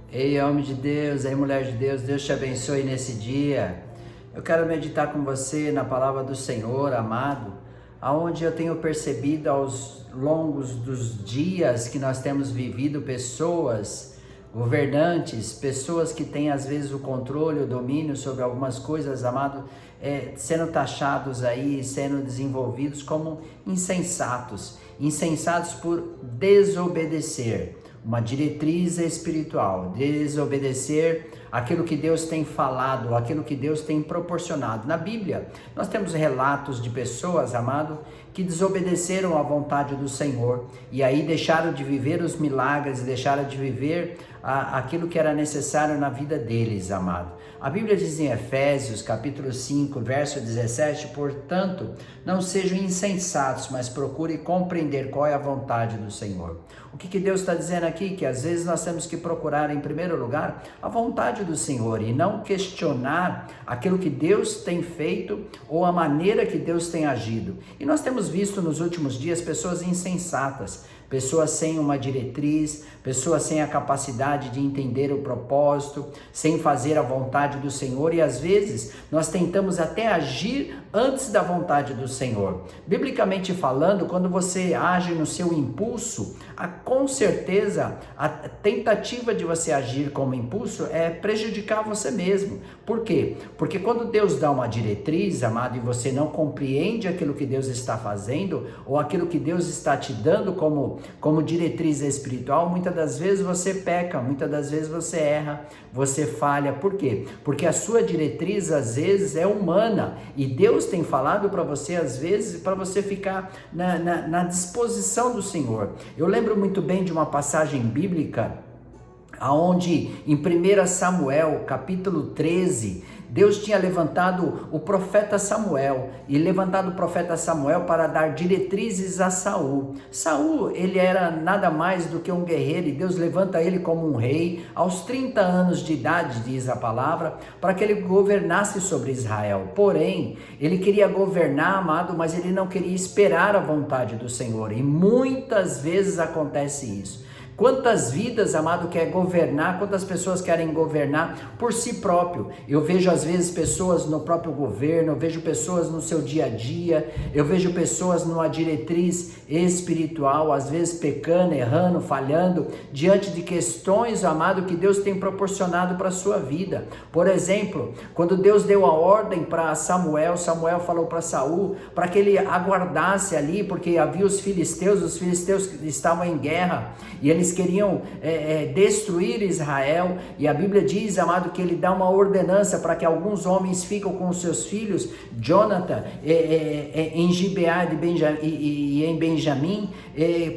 Ei, homem de Deus, ei, mulher de Deus, Deus te abençoe nesse dia. Eu quero meditar com você na palavra do Senhor, amado, aonde eu tenho percebido aos longos dos dias que nós temos vivido pessoas, governantes, pessoas que têm às vezes o controle, o domínio sobre algumas coisas, amado, sendo taxados aí, sendo desenvolvidos como insensatos por desobedecer uma diretriz espiritual, desobedecer aquilo que Deus tem falado, aquilo que Deus tem proporcionado. Na Bíblia, nós temos relatos de pessoas, amado, que desobedeceram à vontade do Senhor e aí deixaram de viver os milagres, deixaram de viver aquilo que era necessário na vida deles, amado. A Bíblia diz em Efésios, capítulo 5, verso 17, portanto, não sejam insensatos, mas procure compreender qual é a vontade do Senhor. O que Deus está dizendo aqui? Que às vezes nós temos que procurar, em primeiro lugar, a vontade do Senhor e não questionar aquilo que Deus tem feito ou a maneira que Deus tem agido. E nós temos visto nos últimos dias pessoas insensatas, pessoas sem uma diretriz, pessoas sem a capacidade de entender o propósito, sem fazer a vontade do Senhor, e às vezes nós tentamos até agir antes da vontade do Senhor. Biblicamente falando, quando você age no seu impulso, com certeza a tentativa de você agir como impulso é prejudicar você mesmo. Por quê? Porque quando Deus dá uma diretriz, amado, e você não compreende aquilo que Deus está fazendo, ou aquilo que Deus está te dando como diretriz espiritual, muitas das vezes você peca, muitas das vezes você erra, você falha. Por quê? Porque a sua diretriz às vezes é humana e Deus tem falado para você às vezes para você ficar na disposição do Senhor. Eu lembro muito bem de uma passagem bíblica aonde em 1 Samuel capítulo 13, Deus tinha levantado o profeta Samuel e levantado o profeta Samuel para dar diretrizes a Saul. Saul, ele era nada mais do que um guerreiro e Deus levanta ele como um rei aos 30 anos de idade, diz a palavra, para que ele governasse sobre Israel. Porém, ele queria governar, amado, mas ele não queria esperar a vontade do Senhor e muitas vezes acontece isso. Quantas vidas, amado, quer governar, quantas pessoas querem governar por si próprio. Eu vejo às vezes pessoas no próprio governo, eu vejo pessoas no seu dia a dia, eu vejo pessoas numa diretriz espiritual, às vezes pecando, errando, falhando, diante de questões, amado, que Deus tem proporcionado para a sua vida. Por exemplo, quando Deus deu a ordem para Samuel, Samuel falou para Saul, para que ele aguardasse ali, porque havia os filisteus estavam em guerra, e eles queriam destruir Israel, e a Bíblia diz, amado, que ele dá uma ordenança para que alguns homens fiquem com os seus filhos, Jonathan, em Gibeá e em Benjamim,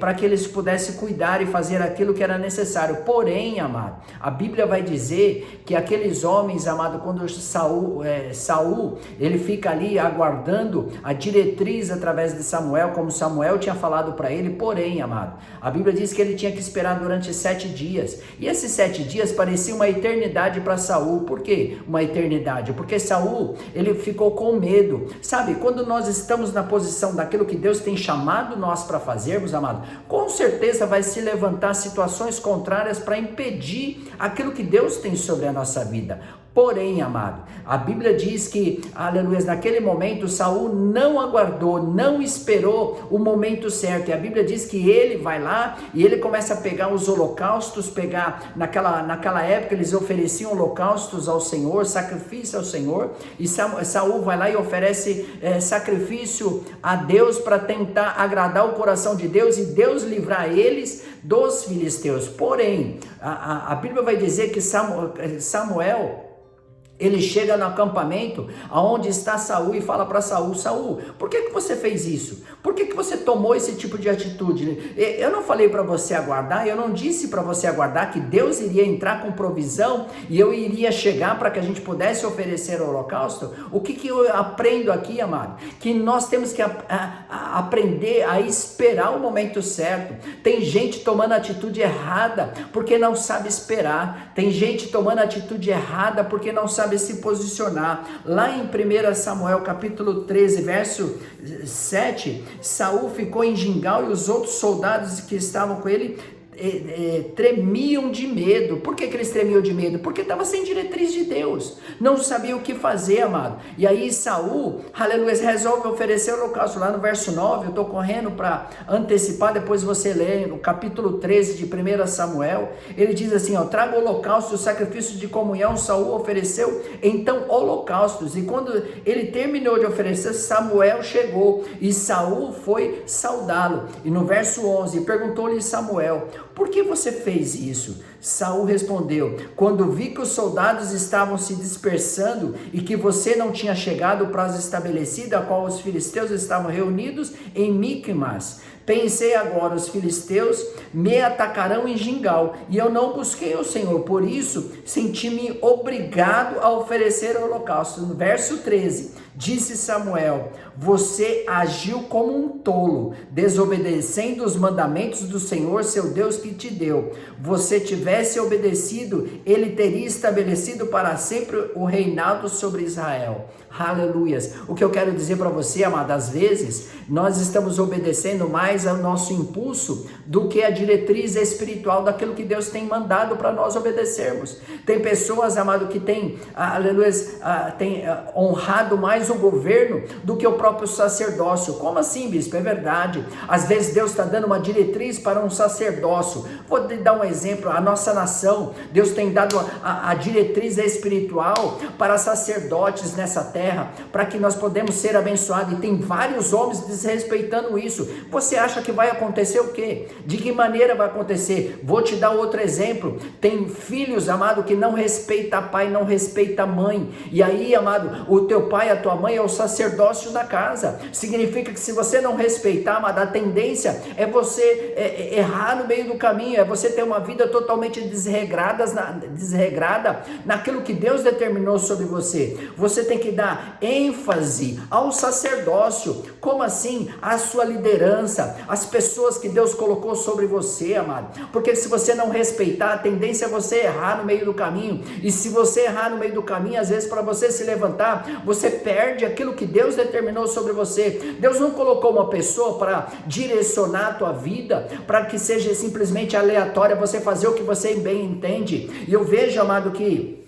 para que eles pudessem cuidar e fazer aquilo que era necessário. Porém, amado, a Bíblia vai dizer que aqueles homens, amado, quando Saul, ele fica ali aguardando a diretriz através de Samuel, como Samuel tinha falado para ele. Porém, amado, a Bíblia diz que ele tinha que esperar durante 7 dias, e esses 7 dias parecia uma eternidade para Saul. Por quê uma eternidade? Porque Saul, ele ficou com medo. Sabe, quando nós estamos na posição daquilo que Deus tem chamado nós para fazermos, amado, com certeza vai se levantar situações contrárias para impedir aquilo que Deus tem sobre a nossa vida. Porém, amado, a Bíblia diz que, aleluia, naquele momento Saul não aguardou, não esperou o momento certo, e a Bíblia diz que ele vai lá e ele começa a pegar os holocaustos, naquela época eles ofereciam holocaustos ao Senhor, sacrifício ao Senhor, e Saul vai lá e oferece sacrifício a Deus para tentar agradar o coração de Deus e Deus livrar eles dos filisteus. Porém, a Bíblia vai dizer que Samuel, ele chega no acampamento aonde está Saul e fala para Saul: Saul, por que você fez isso? Por que você tomou esse tipo de atitude? Eu não falei para você aguardar, eu não disse para você aguardar que Deus iria entrar com provisão e eu iria chegar para que a gente pudesse oferecer o holocausto? O que eu aprendo aqui, amado? Que nós temos que aprender a esperar o momento certo. Tem gente tomando atitude errada porque não sabe esperar. Tem gente tomando atitude errada porque não sabe se posicionar. Lá em 1 Samuel capítulo 13, verso 7, Saul ficou em Gilgal e os outros soldados que estavam com ele tremiam de medo. Por que eles tremiam de medo? Porque estava sem diretriz de Deus, não sabia o que fazer, amado. E aí Saul, aleluia, resolve oferecer o holocausto. Lá no verso 9, eu estou correndo para antecipar, depois você lê no capítulo 13 de 1 Samuel, ele diz assim, ó, traga o holocausto, o sacrifício de comunhão. Saul ofereceu então holocaustos, e quando ele terminou de oferecer, Samuel chegou, e Saul foi saudá-lo. E no verso 11, perguntou-lhe Samuel, por que você fez isso? Saul respondeu, quando vi que os soldados estavam se dispersando e que você não tinha chegado ao prazo estabelecido, a qual os filisteus estavam reunidos em Micmas, pensei agora, os filisteus me atacarão em Gilgal, e eu não busquei o Senhor, por isso senti-me obrigado a oferecer o holocausto. No verso 13, disse Samuel, você agiu como um tolo, desobedecendo os mandamentos do Senhor, seu Deus, que te deu. Você tivesse obedecido, ele teria estabelecido para sempre o reinado sobre Israel. Aleluias. O que eu quero dizer para você, amado, às vezes nós estamos obedecendo mais ao nosso impulso do que a diretriz espiritual daquilo que Deus tem mandado para nós obedecermos. Tem pessoas, amado, que têm, aleluias, tem honrado mais o governo do que o próprio sacerdócio. Como assim, bispo? É verdade. Às vezes Deus está dando uma diretriz para um sacerdócio. Vou te dar um exemplo. A nossa nação, Deus tem dado a diretriz espiritual para sacerdotes nessa terra, para que nós podemos ser abençoados, e tem vários homens desrespeitando isso. Você acha que vai acontecer o quê? De que maneira vai acontecer? Vou te dar outro exemplo. Tem filhos, amado, que não respeita pai, não respeita mãe, e aí, amado, o teu pai, a tua mãe é o sacerdócio da casa. Significa que se você não respeitar, amado, a tendência é você errar no meio do caminho, é você ter uma vida totalmente desregrada naquilo que Deus determinou sobre você. Você tem que dar ênfase ao sacerdócio. Como assim? A sua liderança, as pessoas que Deus colocou sobre você, amado. Porque se você não respeitar, a tendência é você errar no meio do caminho, e se você errar no meio do caminho, às vezes para você se levantar, você perde aquilo que Deus determinou sobre você. Deus não colocou uma pessoa para direcionar a tua vida, para que seja simplesmente aleatória, você fazer o que você bem entende. E eu vejo, amado, que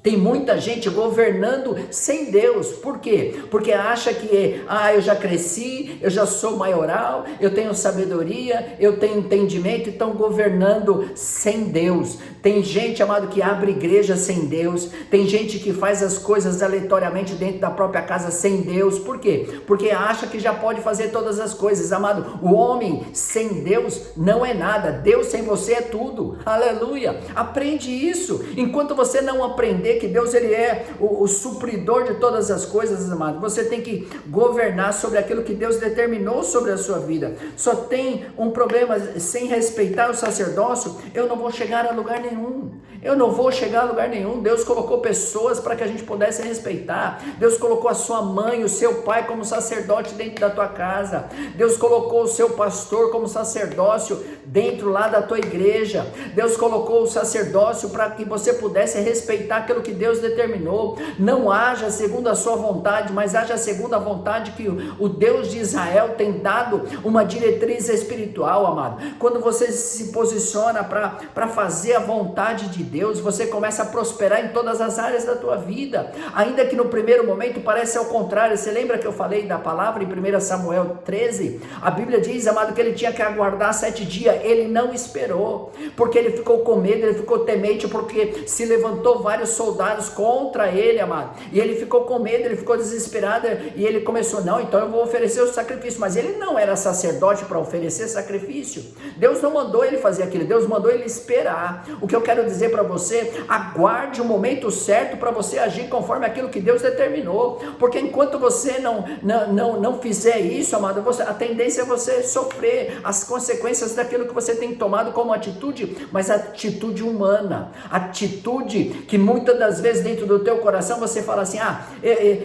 tem muita gente governando sem Deus. Por quê? Porque acha que, eu já cresci, eu já sou maioral, eu tenho sabedoria, eu tenho entendimento, e estão governando sem Deus. Tem gente, amado, que abre igreja sem Deus. Tem gente que faz as coisas aleatoriamente dentro da própria casa sem Deus. Por quê? Porque acha que já pode fazer todas as coisas. Amado, o homem sem Deus não é nada. Deus sem você é tudo. Aleluia. Aprende isso. Enquanto você não aprender que Deus, ele é o supridor de todas as coisas, amado, você tem que governar sobre aquilo que Deus determinou sobre a sua vida. Só tem um problema: sem respeitar o sacerdócio, eu não vou chegar a lugar nenhum. Eu não vou chegar a lugar nenhum. Deus colocou pessoas para que a gente pudesse respeitar. Deus colocou a sua mãe, o seu pai como sacerdote dentro da tua casa. Deus colocou o seu pastor como sacerdócio dentro lá da tua igreja. Deus colocou o sacerdócio para que você pudesse respeitar aquilo que Deus determinou. Não haja segundo a sua vontade, mas haja segundo a vontade que o Deus de Israel tem dado uma diretriz espiritual, amado. Quando você se posiciona para fazer a vontade de Deus, você começa a prosperar em todas as áreas da tua vida, ainda que no primeiro momento pareça ao contrário. Você lembra que eu falei da palavra em 1 Samuel 13? A Bíblia diz, amado, que ele tinha que aguardar 7 dias, ele não esperou, porque ele ficou com medo, ele ficou temente, porque se levantou vários soldados contra ele, amado, e ele ficou com medo, ele ficou desesperado, e ele começou, não, então eu vou oferecer o sacrifício. Mas ele não era sacerdote para oferecer sacrifício. Deus não mandou ele fazer aquilo, Deus mandou ele esperar. O que eu quero dizer para você: aguarde o momento certo para você agir conforme aquilo que Deus determinou, porque enquanto você não fizer isso, amado, a tendência é você sofrer as consequências daquilo que você tem tomado como atitude, mas atitude humana, atitude que muitas das vezes dentro do teu coração você fala assim,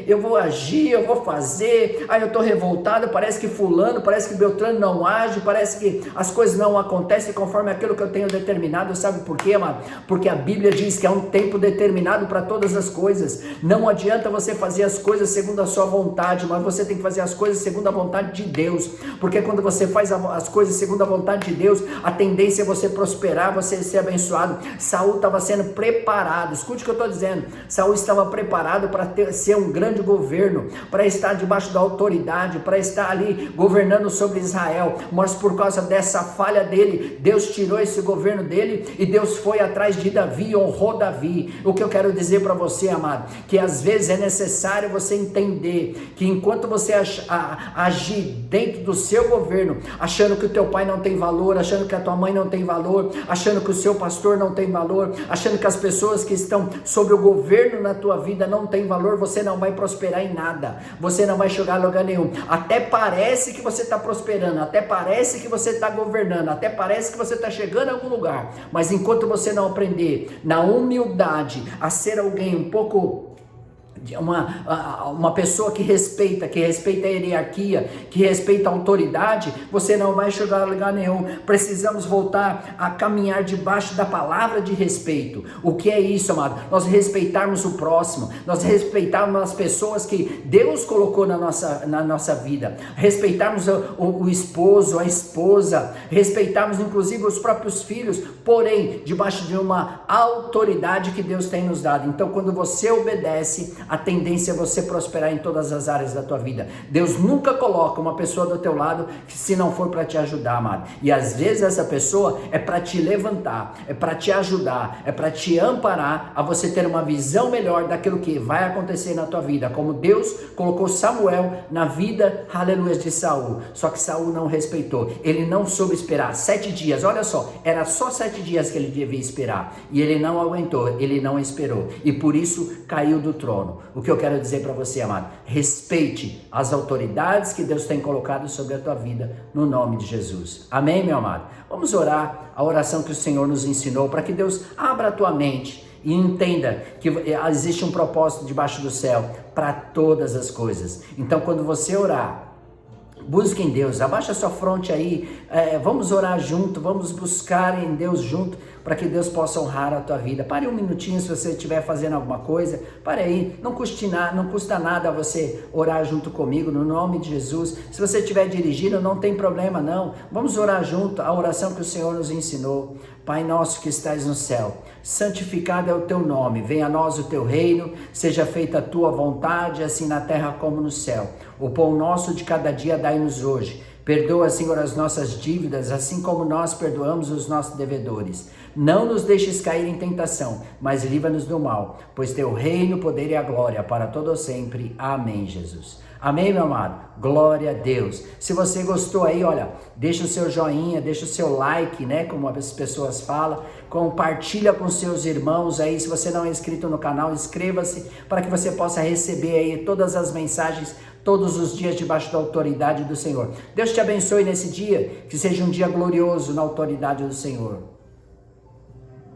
eu vou agir, eu vou fazer, eu estou revoltado, parece que fulano, parece que Beltrano não age, parece que as coisas não acontecem conforme aquilo que eu tenho determinado. Sabe por quê, amado? Porque a Bíblia diz que há um tempo determinado para todas as coisas. Não adianta você fazer as coisas segundo a sua vontade, mas você tem que fazer as coisas segundo a vontade de Deus, porque quando você faz as coisas segundo a vontade de Deus, Deus, a tendência é você prosperar, você ser abençoado. Saul estava sendo preparado, escute o que eu estou dizendo, Saul estava preparado para ser um grande governo, para estar debaixo da autoridade, para estar ali governando sobre Israel, mas por causa dessa falha dele, Deus tirou esse governo dele e Deus foi atrás de Davi, honrou Davi. O que eu quero dizer para você, amado, que às vezes é necessário você entender que enquanto você agir dentro do seu governo, achando que o teu pai não tem valor, achando que a tua mãe não tem valor, achando que o seu pastor não tem valor, achando que as pessoas que estão sobre o governo na tua vida não tem valor, você não vai prosperar em nada, você não vai chegar a lugar nenhum. Até parece que você está prosperando, até parece que você está governando, até parece que você está chegando a algum lugar, mas enquanto você não aprender na humildade a ser alguém um pouco, uma pessoa que respeita a hierarquia, que respeita a autoridade, você não vai chegar a lugar nenhum. Precisamos voltar a caminhar debaixo da palavra de respeito. O que é isso, amado? Nós respeitarmos o próximo, nós respeitarmos as pessoas que Deus colocou na nossa vida, respeitarmos o esposo, a esposa, respeitarmos inclusive os próprios filhos, porém debaixo de uma autoridade que Deus tem nos dado. Então, quando você obedece, a tendência é você prosperar em todas as áreas da tua vida. Deus nunca coloca uma pessoa do teu lado se não for para te ajudar, amado. E às vezes essa pessoa é para te levantar, é para te ajudar, é para te amparar a você ter uma visão melhor daquilo que vai acontecer na tua vida. Como Deus colocou Samuel na vida, aleluia, de Saul. Só que Saul não respeitou. Ele não soube esperar 7 dias. Olha só, era só 7 dias que ele devia esperar. E ele não aguentou, ele não esperou. E por isso caiu do trono. O que eu quero dizer para você, amado, respeite as autoridades que Deus tem colocado sobre a tua vida, no nome de Jesus. Amém, meu amado? Vamos orar a oração que o Senhor nos ensinou, para que Deus abra a tua mente e entenda que existe um propósito debaixo do céu para todas as coisas. Então, quando você orar, busque em Deus, abaixa sua fronte aí, vamos orar junto, vamos buscar em Deus junto, para que Deus possa honrar a tua vida. Pare um minutinho se você estiver fazendo alguma coisa, pare aí, não custa nada você orar junto comigo, no nome de Jesus. Se você estiver dirigindo, não tem problema não, vamos orar junto, a oração que o Senhor nos ensinou. Pai nosso que estás no céu, santificado é o teu nome, venha a nós o teu reino, seja feita a tua vontade, assim na terra como no céu. O pão nosso de cada dia dai-nos hoje. Perdoa, Senhor, as nossas dívidas, assim como nós perdoamos os nossos devedores. Não nos deixes cair em tentação, mas livra-nos do mal, pois teu reino, o poder e a glória para todo sempre. Amém, Jesus. Amém, meu amado? Glória a Deus. Se você gostou aí, olha, deixa o seu joinha, deixa o seu like, né, como as pessoas falam, compartilha com seus irmãos aí. Se você não é inscrito no canal, inscreva-se para que você possa receber aí todas as mensagens todos os dias debaixo da autoridade do Senhor. Deus te abençoe nesse dia, que seja um dia glorioso na autoridade do Senhor.